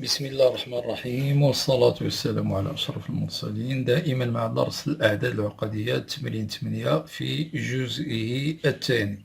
بسم الله الرحمن الرحيم، والصلاة والسلام على أشرف المرسلين. دائما مع درس الأعداد العقدية تمرين 8 في جزئه الثاني.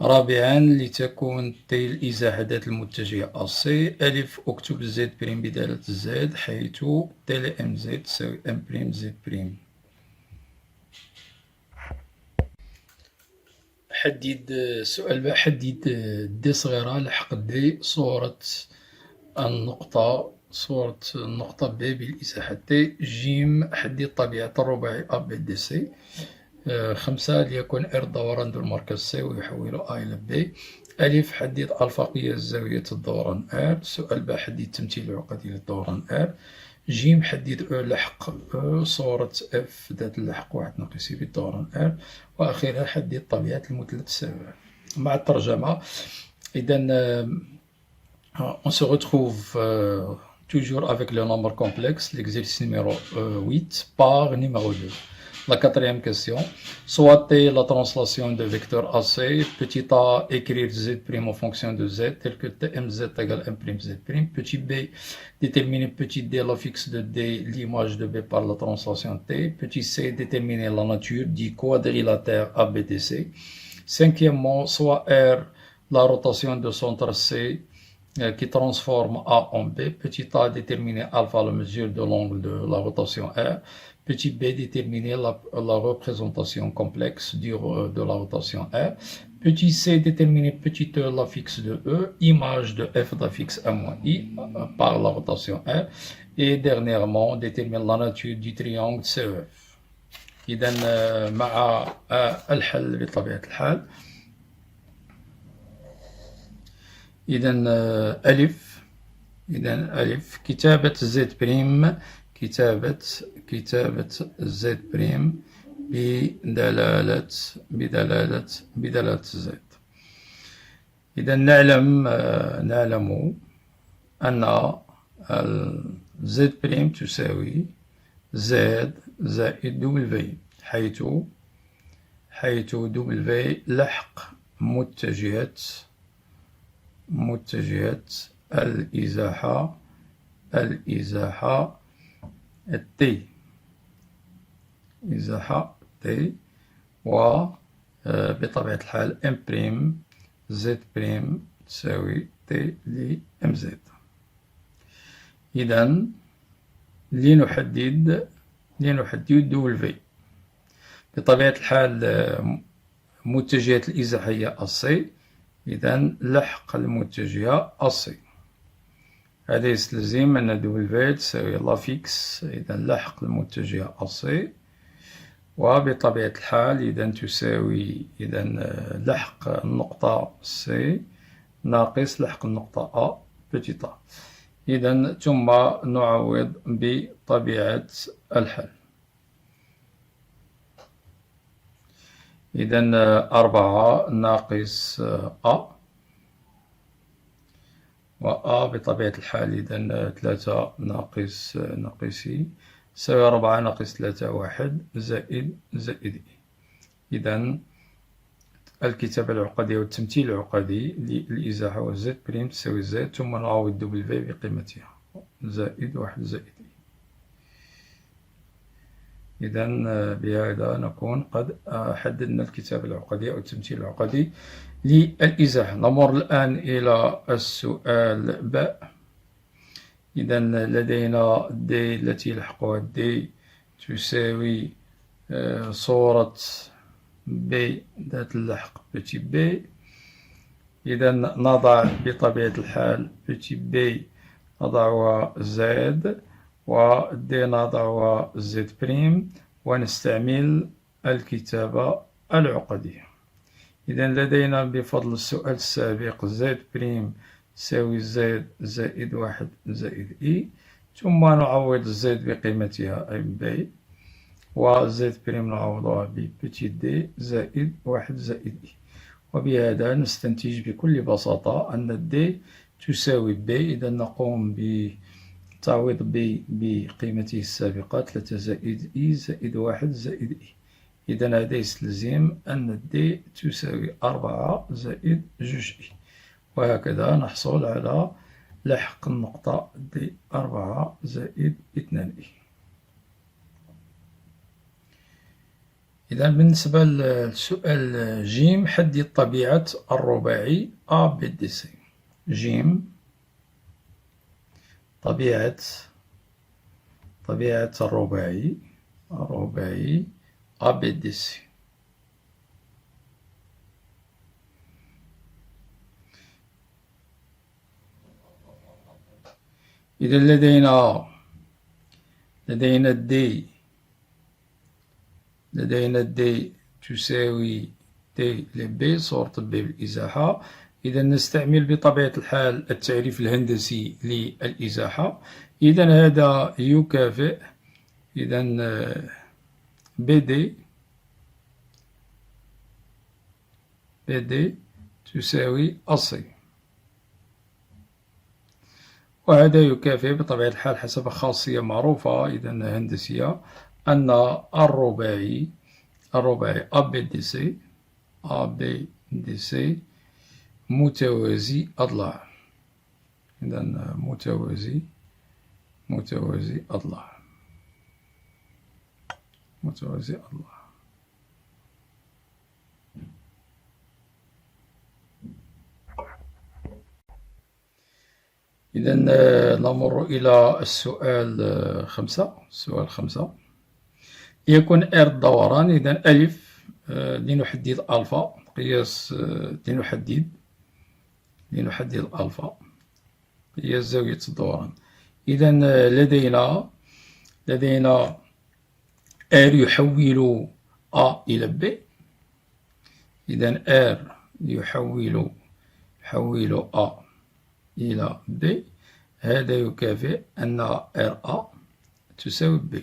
رابعا، لتكون تي الإزاحات المتجهة أسي. ألف، أكتب زد بريم بدالة زد حيث تي ام زد تساوي ام بريم زد بريم. حدد سؤال حدد دي صغيرة لحق دي صورة النقطة ب بالإزاحة تي. جيم، حدد طبيعة الرباعي أ ب دي سي. 5، ليكن إر دوران ذو المركز سي ويحول أ إلى ب. ألف، حدد ألفا قياس زاوية الدوران آر. سؤال ب، حدد التمثيل العقدي للدوران آر. جيم، حدد أو لحق صورة اف ذات اللحق 1 ناقص بالدوران آر. وأخيرا حدد طبيعة المثلث السابع. مع الترجمة، إذا on se retrouve toujours avec le nombre complexe, l'exercice numéro 8 par numéro 2. La quatrième question, soit T la translation de vecteur AC, petit a écrire Z' en fonction de Z, tel que Tmz égale m'Z', petit b déterminer petit d la fixe de D, l'image de B par la translation T, petit c déterminer la nature du quadrilatère ABDC. Cinquièmement, soit R la rotation de centre C qui transforme A en B, petit a déterminer alpha la mesure de l'angle de la rotation R, petit b déterminer la représentation complexe de la rotation R, petit c déterminer petit e la fixe de E, image de f de la fixe A-I par la rotation R, et dernièrement déterminer la nature du triangle CEF. إذن مع الحل بطبيعة الحال. إذن ألف كتابة زد بريم، كتابة زد بريم بدلالة زد. إذا نعلم أن زد بريم تساوي زد زائد دبل حيث دبل لحق متجهة الإزاحة تي، وبطبيعة الحال ام بريم زد بريم تساوي تي لام زد. إذا لنحدد دبل، بطبيعة الحال متجهة الإزاحة هي السي، إذا لحق المتجهة السي. هذا يستلزم أن دبل تساوي لا فيكس، إذا لحق المتجهة السي، وبطبيعة الحال إذا تساوي لحق النقطة سي ناقص لحق النقطة أ بتيت أ. إذا ثم نعوض بطبيعة الحل. إذا 4 ناقص أ، و بطبيعة الحال إذا 3 ناقص إي تساوي 4 ناقص 3 1 زائد إي. إذا الكتابة العقدية والتمثيل العقدي للإزاحة والزد بريم تساوي زد، ثم نعوض دبل في بقيمتها زائد 1 زائد إي. إذا بهذا نكون قد حددنا الكتابة العقدية أو التمثيل العقدي للإزاحة. نمر الآن إلى السؤال باء. إذا لدينا دي التي لحقها دي تساوي صورة بي ذات اللحق بتي بي. إذا نضع بطبيعة الحال بتي بي نضعها زد، ودي نضعها زد بريم، ونستعمل الكتابة العقدية. إذا لدينا بفضل السؤال السابق زد بريم تساوي زد زائد 1 زائد إي، ثم نعوض زد بقيمتها أي بي، وزد بريم نعوضها ببتي دي زائد 1 زائد إي. وبهذا نستنتج بكل بساطة أن دي تساوي بي. إذا نقوم بتعويض بي بقيمته السابقة 3 زائد إي زائد 1 زائد إي. إذا هذا يستلزم أن دي تساوي 4 زائد 2 إي، وهكذا نحصل على لحق النقطة دي 4 زائد 2 إي. إذا بالنسبة للسؤال جيم، حدد طبيعة الرباعي أ بي دي سي. جيم، طبيعة الرباعي أ بي دي سي. إذا لدينا دي تساوي دي لبي، صورة بي بالإزاحة. إذا نستعمل بطبيعة الحال التعريف الهندسي للإزاحة. إذا هذا يكافئ، إذا بي دي تساوي أصي، وهذا يكافئ بطبيعة الحال حسب خاصية معروفة إذا هندسية، أن الرباعي أ بي دي سي متوازي أضلاع. إذا متوازي أضلاع. إذا نمر إلى السؤال 5. يكون R الدوران. إذا ألف، لنحدد ألفا قياس، لنحدد الألفا قياس زاوية الدوران. إذا لدينا R يحول A إلى B. إذا R يحول A إلى B، هذا يكافئ أن RA تساوي B،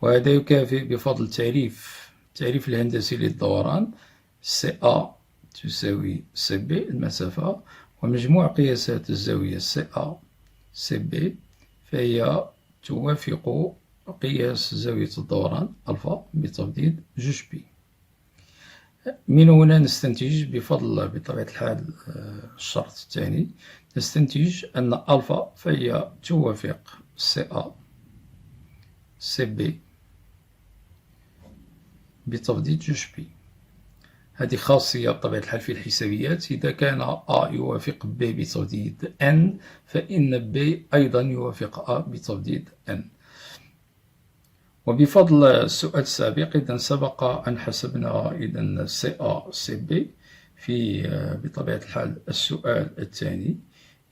وهذا يكافئ بفضل التعريف الهندسي للدوران CA تساوي CB المسافة، ومجموع قياسات الزاوية CA CB فهي توافق قياس زاوية الدوران ألفا بتفضيل 2B. من هنا نستنتج بطبيعة الحال الشرط الثاني، نستنتج أن ألفا فهي توافق CA CB بتفضيل 2B. هذه خاصية بطبيعة الحال في الحسابيات. إذا كان A يوافق B بتفضيل N، فإن B أيضا يوافق A بتفضيل N. وبفضل السؤال السابق، إذا سبق أن حسبنا إذا CA CB في بطبيعة الحال السؤال الثاني.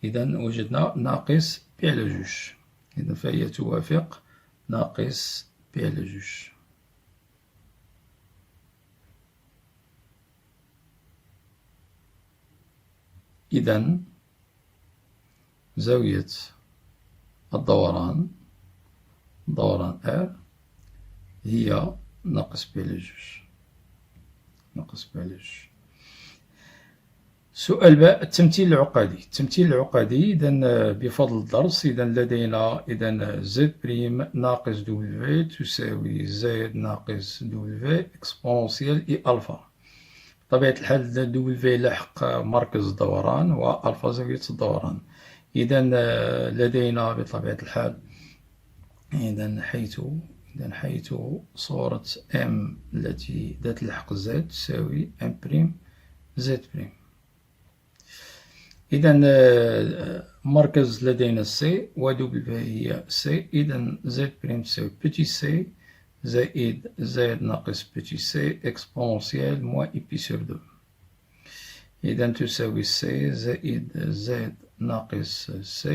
إذا وجدنا ناقص B على 2. إذا فهي توافق ناقص B على 2. إذا زاوية الدوران R هي ناقص B على 2. سؤال باء، التمثيل العقدي. إذا بفضل الدرس، إذا لدينا Z بريم ناقص W تساوي Z ناقص W إكسبونسيال إي ألفا. بطبيعة الحال W لحق مركز الدوران وألفا زاوية الدوران. إذا لدينا بطبيعة الحال حيث صورة M التي ذات الحق Z تساوي M بريم Z بريم. إذا مركز لدينا C و W هي C. إذا Z بريم تساوي بتي C زائد Z ناقص بتي C إكسبونسيال موان إي بي سور 2. إذا تساوي C زائد Z ناقص C.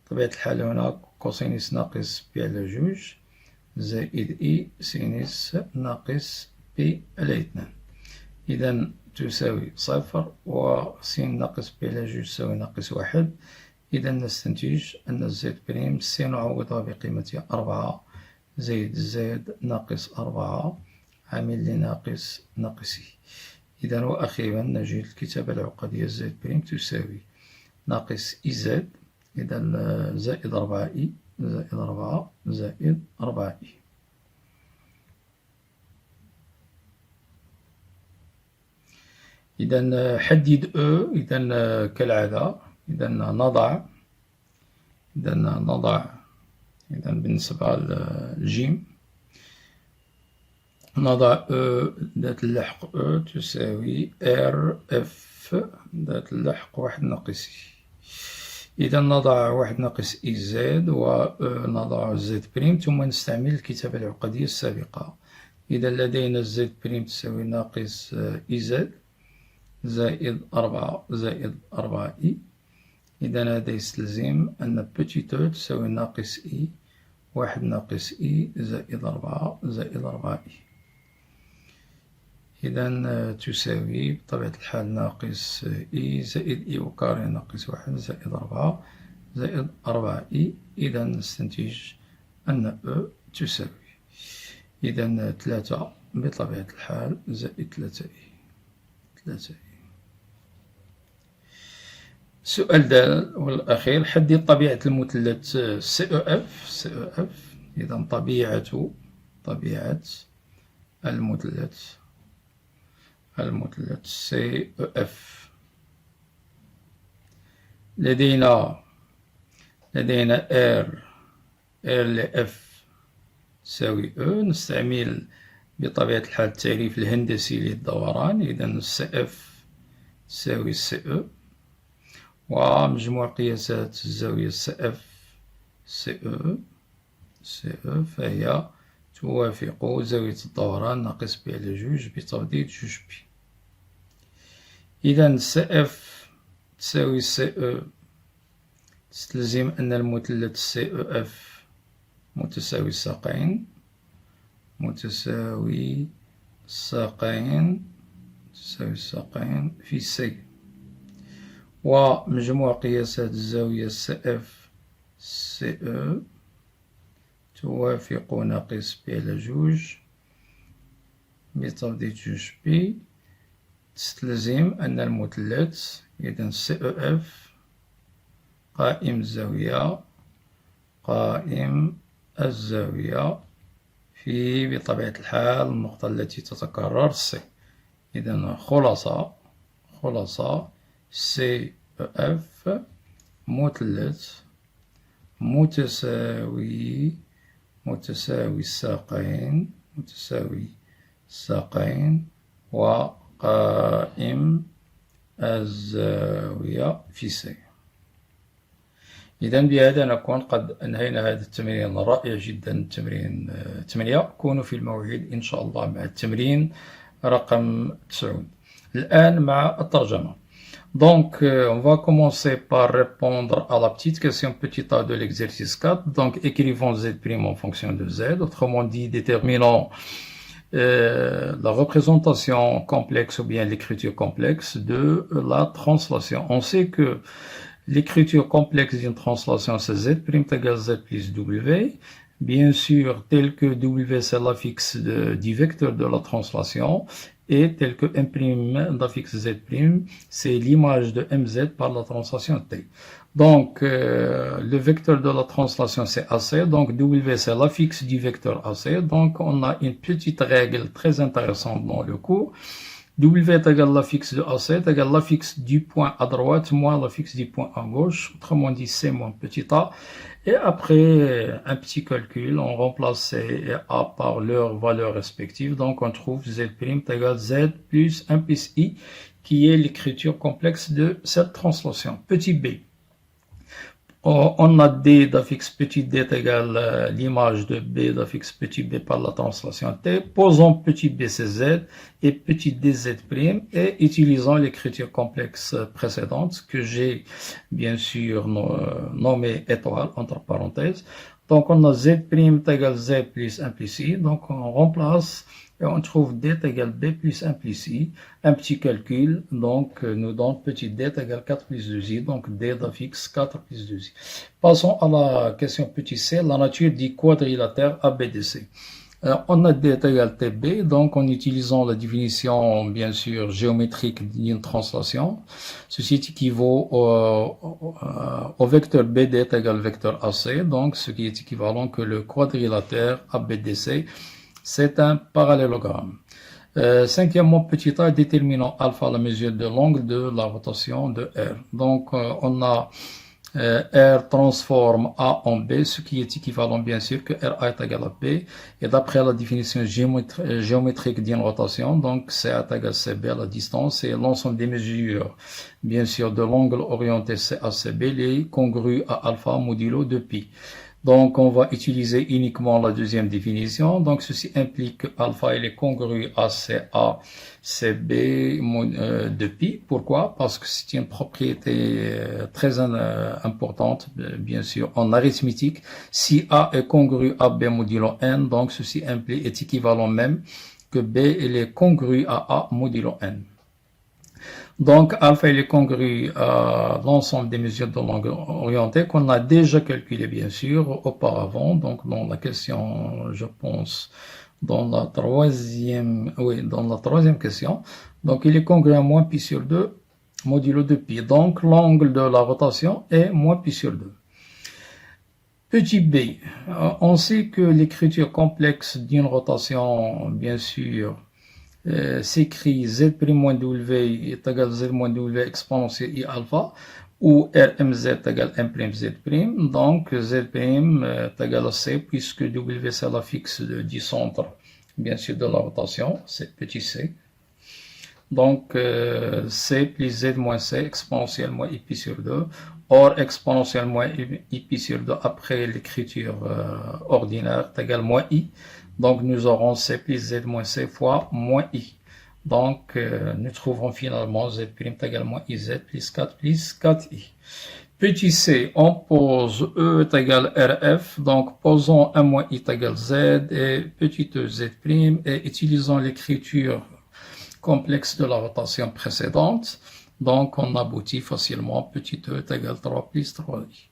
بطبيعة الحال هنا كوسينوس ناقص بي على 2 زائد إي سينوس ناقص بي على 2. إذا تساوي 0، وسين ناقص بي على 2 تساوي ناقص 1. إذا نستنتج أن Z بريم سي نعوضها بقيمة 4 زائد Z ناقص 4 عامل لناقص إي. إذا وأخيرا نجد الكتابة العقدية Z بريم تساوي ناقص إي Z. إذا زائد 4 إي زائد 4 زائد 4 إي. إذا حدد إذا كالعادة، إذا نضع إذا بالنسبة للجيم نضع ذات اللحق تساوي RF ذات اللحق 1 ناقص I. إذا نضع 1 ناقص I زد ونضع Z بريم ثم نستعمل الكتابة العقدية السابقة. إذا لدينا Z بريم تساوي ناقص إي زد زائد 4 زائد 4 I. إذا هذا يستلزم أن بتيت أو تساوي ناقص I 1 ناقص I زائد 4 زائد 4 I. إذا تساوي بطبيعة الحال ناقص إي زائد إي وكاري ناقص 1 زائد 4 زائد 4 إي. إذا نستنتج أن أو تساوي إذا 3 بطبيعة الحال زائد 3 إي 3 إي. السؤال دال والأخير حدد طبيعة المثلث CEF. إذا طبيعة المثلث CEF. لدينا R ل F تساوي E. نستعمل بطبيعة الحال التعريف الهندسي للدوران. إذا CF تساوي CE ومجموع قياسات الزاوية CF CE فهي توافق زاوية الدوران ناقص ب على جوج بتفضيل جوج بي. إذا CF تساوي CE تستلزم أن المثلث CEF متساوي الساقين في C. ومجموع قياسات الزاوية CF CE توافق ناقص ب على جوج بتفضيل جوج بي. تستلزم أن المثلث إذا CEF قائم الزاوية في بطبيعة الحال النقطة التي تتكرر C. إذا خلاصة CEF مثلث متساوي الساقين وقائم الزاوية في C. إذا بهذا نكون قد أنهينا هذا التمرين الرائع جدا، تمرين 8. كونوا في الموعد إن شاء الله مع التمرين رقم 9. الآن مع الترجمة. Donc, on va commencer par répondre à la petite question petit a de l'exercice 4. Donc, écrivons Z' en fonction de Z. Autrement dit, déterminons la représentation complexe ou bien l'écriture complexe de la translation. On sait que l'écriture complexe d'une translation, c'est Z' égale Z plus W. Bien sûr, tel que W, c'est l'affixe du vecteur de la translation. Et tel que M' d'affixe Z', c'est l'image de MZ par la translation T. Donc, le vecteur de la translation, c'est AC. Donc, W, c'est l'affixe du vecteur AC. Donc, on a une petite règle très intéressante dans le cours. W est égal à l'affixe de AC est égal à l'affixe du point à droite moins l'affixe du point à gauche. Autrement dit, C moins petit a. Et après un petit calcul, on remplace C et A par leurs valeurs respectives. Donc, on trouve Z' est égal à Z plus 1 plus I, qui est l'écriture complexe de cette translation. Petit b. On a D d'affixe petit d est égal à l'image de B d'affixe petit b par la translation T. Posons petit b c'est Z et petit d Z' et utilisons l'écriture complexe précédente que j'ai bien sûr nommée étoile entre parenthèses. Donc on a Z' est égal à Z plus 1 plus I. Donc on remplace et on trouve D est égal à B plus 1 plus I. Un petit calcul donc nous donne petit D est égal à 4 plus 2I. Donc D d'affixe 4 plus 2I. Passons à la question petit c, la nature du quadrilatère ABDC. Alors, on a D est égal à TB, donc en utilisant la définition bien sûr géométrique d'une translation, ceci équivaut au vecteur BD est égal au vecteur AC, donc ce qui est équivalent que le quadrilatère ABDC. C'est un parallélogramme. Cinquièmement, petit a, déterminant alpha la mesure de l'angle de la rotation de R. Donc, on a R transforme A en B, ce qui est équivalent bien sûr que RA est égal à B. Et d'après la définition géométrique d'une rotation, donc CA est égal à CB, la distance, et l'ensemble des mesures, bien sûr, de l'angle orienté CACB, les congrue à alpha modulo de pi. Donc, on va utiliser uniquement la deuxième définition. Donc, ceci implique que alpha est congru à CA, CB de pi. Pourquoi? Parce que c'est une propriété très importante, bien sûr, en arithmétique. Si A est congru à B modulo n, donc ceci implique, est équivalent même que B est congru à A modulo n. Donc, alpha est congru à l'ensemble des mesures de l'angle orienté qu'on a déjà calculé, bien sûr, auparavant. Donc, dans la question, je pense, dans la troisième question. Donc, il est congru à moins pi sur 2 modulo de pi. Donc, l'angle de la rotation est moins pi sur 2. Petit b, on sait que l'écriture complexe d'une rotation, bien sûr, s'écrit Z'-W est égal à Z-W exponentielle I alpha, ou RMZ est égal à m'Z'. Donc, Z' est égal à C, puisque W c'est la fixe du centre, bien sûr, de la rotation, c'est petit c. Donc, C plus Z moins C exponentielle moins I pi sur 2. Or, exponentielle moins I pi sur 2 après l'écriture ordinaire est égal à moins I. Donc, nous aurons C plus Z moins C fois moins I. Donc, nous trouverons finalement Z' est égal à moins IZ plus 4I. Petit c, on pose E est égal à RF. Donc, posons 1 moins I est égal à Z et petit e Z', et utilisons l'écriture complexe de la rotation précédente. Donc, on aboutit facilement. Petit e est égal à 3 plus 3i.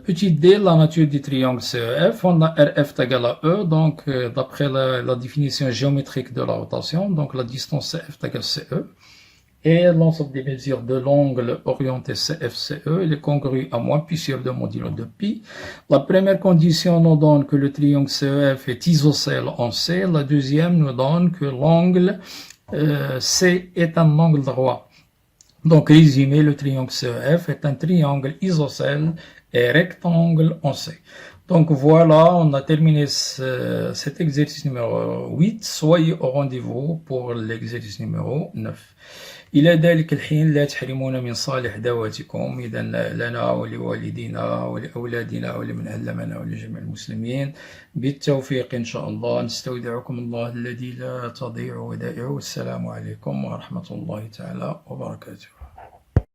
Petit d, la nature du triangle CEF, on a RF est égal à E, donc d'après la définition géométrique de la rotation, donc la distance CF est égale à CE, et l'ensemble des mesures de l'angle orienté CFCE, il est congru à moins pi sur 2 modulo de pi. La première condition nous donne que le triangle CEF est isocèle en C, la deuxième nous donne que l'angle C est un angle droit. Donc, résumé, le triangle CEF est un triangle isocèle et rectangle en C. Donc voilà, on a terminé cet exercice numéro 8. Soyez au rendez-vous pour l'exercice numéro 9. إلى ذلك الحين لا تحرمونا من صالح دعواتكم إذا لنا ولوالدينا ولأولادنا ولمن علمنا ولجميع المسلمين بالتوفيق إن شاء الله. نستودعكم الله الذي لا تضيع ودائعه. السلام عليكم ورحمة الله تعالى وبركاته.